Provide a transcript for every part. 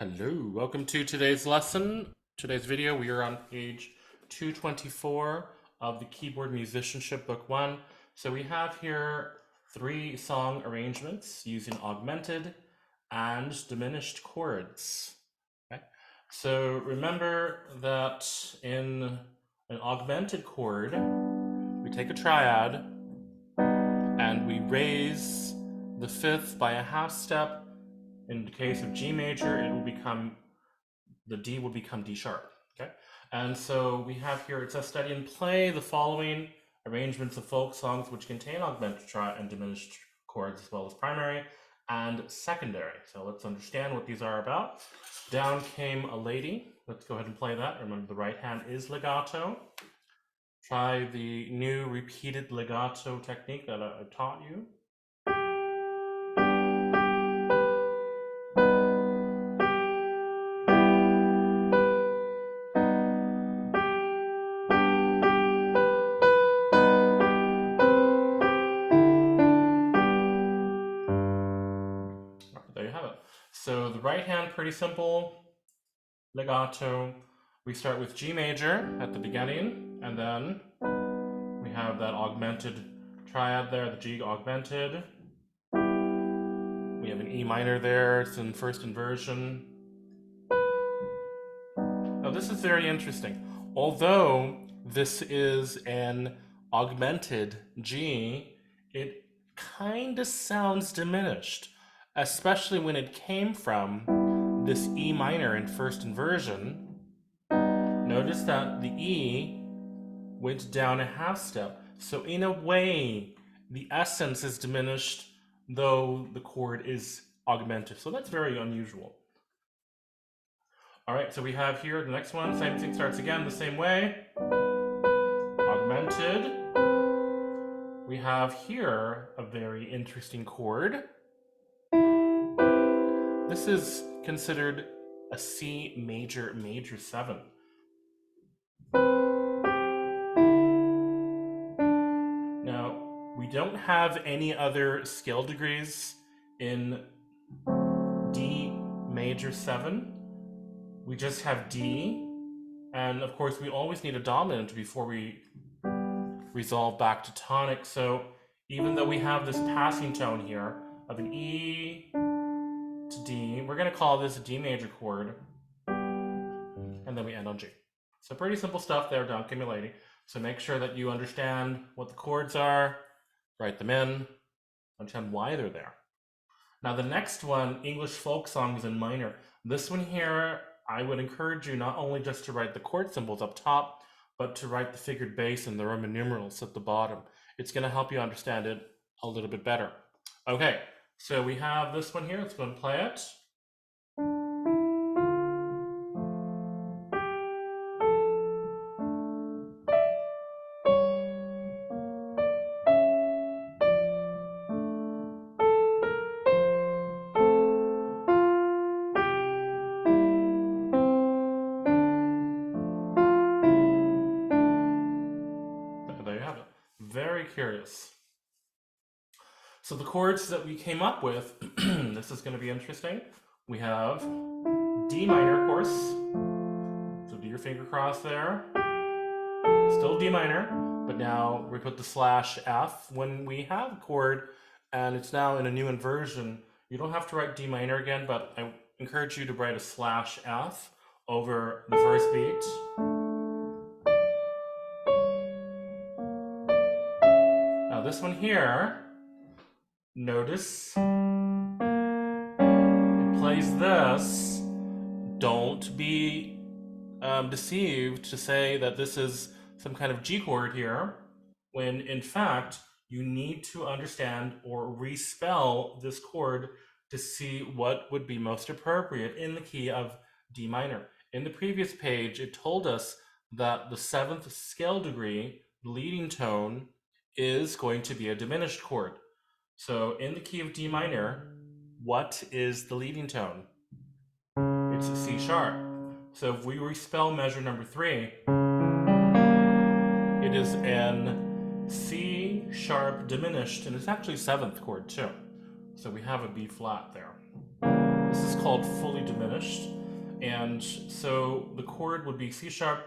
Hello, welcome to today's lesson. Today's video, we are on page 224 of the Keyboard Musicianship Book 1. So we have here 3 song arrangements using augmented and diminished chords. Okay? So remember that in an augmented chord, we take a triad and we raise the fifth by a half step. In the case of G major, the D will become D sharp, okay? And so we have here, it says study and play the following arrangements of folk songs which contain augmented and diminished chords as well as primary and secondary. So let's understand what these are about. Down Came a Lady. Let's go ahead and play that. Remember, the right hand is legato. Try the new repeated legato technique that I taught you. There you have it. So the right hand, pretty simple, legato. We start with G major at the beginning, and then we have that augmented triad there, the G augmented. We have an E minor there, it's in first inversion. Now this is very interesting. Although this is an augmented G, it kind of sounds diminished, especially when it came from this E minor in first inversion. Notice that the E went down a half step. So in a way, the essence is diminished, though the chord is augmented. So that's very unusual. All right, so we have here the next one. Same thing starts again the same way. Augmented. We have here a very interesting chord. This is considered a C major, major 7. Now, we don't have any other scale degrees in D major 7. We just have D, and of course we always need a dominant before we resolve back to tonic. So even though we have this passing tone here of an E to D, we're going to call this a D major chord, and then we end on G. So pretty simple stuff there, Down Came a Lady. So make sure that you understand what the chords are, write them in, understand why they're there. Now the next one, English folk songs in minor. This one here, I would encourage you not only just to write the chord symbols up top, but to write the figured bass and the Roman numerals at the bottom. It's going to help you understand it a little bit better. Okay, so we have this one here. Let's go and play it. There you have it. Very curious. So the chords that we came up with, this is going to be interesting. We have D minor, of course. So do your finger cross there. Still D minor, but now we put the slash F. When we have a chord and it's now in a new inversion, you don't have to write D minor again, but I encourage you to write a slash F over the first beat. Now this one here, notice it plays this. Don't be deceived to say that this is some kind of G chord here, when in fact you need to understand or respell this chord to see what would be most appropriate in the key of D minor. In the previous page, it told us that the 7th scale degree, leading tone, is going to be a diminished chord. So in the key of D minor, what is the leading tone? It's a C sharp. So if we respell measure number 3, it is an C sharp diminished, and it's actually 7th chord too. So we have a B flat there. This is called fully diminished. And so the chord would be C sharp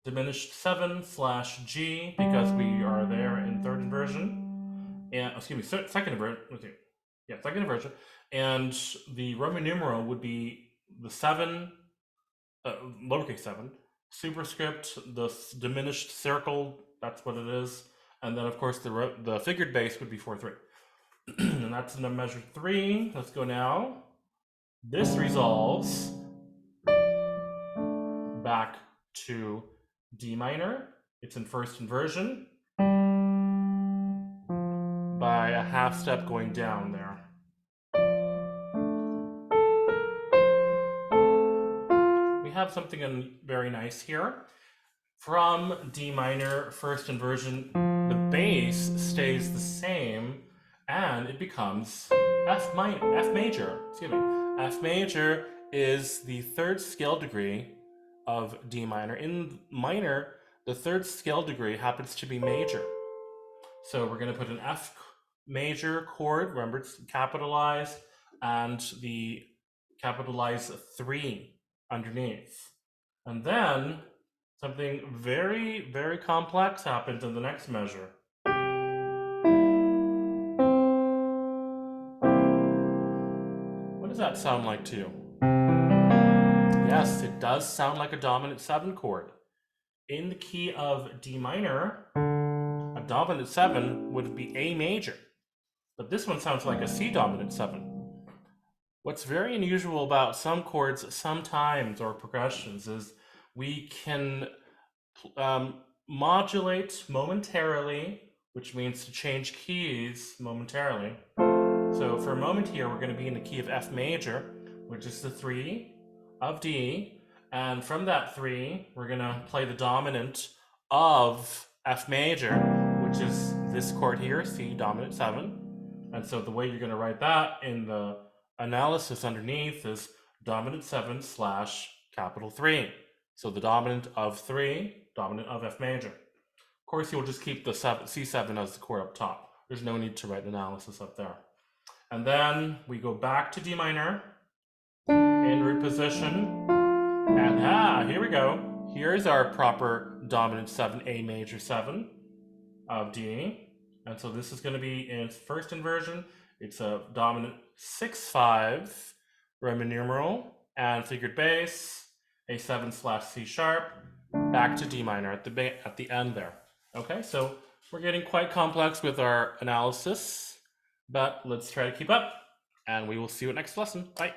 diminished 7/G, because we are there in third inversion. And excuse me, second inversion. Yeah, second inversion. And the Roman numeral would be the 7, lowercase 7, superscript, the diminished circle, that's what it is. And then, of course, the figured bass would be 4/3. And that's in the measure 3. Let's go now. This resolves back to D minor. It's in first inversion by a half step going down there. We have something very nice here. From D minor first inversion, the bass stays the same and it becomes F major. Excuse me. F major is the third scale degree of D minor. In minor, the third scale degree happens to be major. So we're going to put an F major chord, remember it's capitalized, and the capitalized 3 underneath. And then something very, very complex happens in the next measure. What does that sound like to you? Yes, it does sound like a dominant 7 chord. In the key of D minor, a dominant 7 would be A major, but this one sounds like a C dominant 7. What's very unusual about some chords sometimes, or progressions, is we can modulate momentarily, which means to change keys momentarily. So for a moment here, we're going to be in the key of F major, which is the 3 of D. And from that 3, we're going to play the dominant of F major, which is this chord here, C dominant 7. And so the way you're going to write that in the analysis underneath is dominant 7/3. So the dominant of 3, dominant of F major. Of course, you'll just keep the C7 as the chord up top. There's no need to write analysis up there. And then we go back to D minor in root position. And here we go. Here's our proper dominant 7, A major 7 of D. And so this is going to be in first inversion. It's a dominant 6/5 Roman numeral and figured bass, A7/C sharp, back to D minor at the end there. Okay, so we're getting quite complex with our analysis, but let's try to keep up, and we will see you at next lesson. Bye.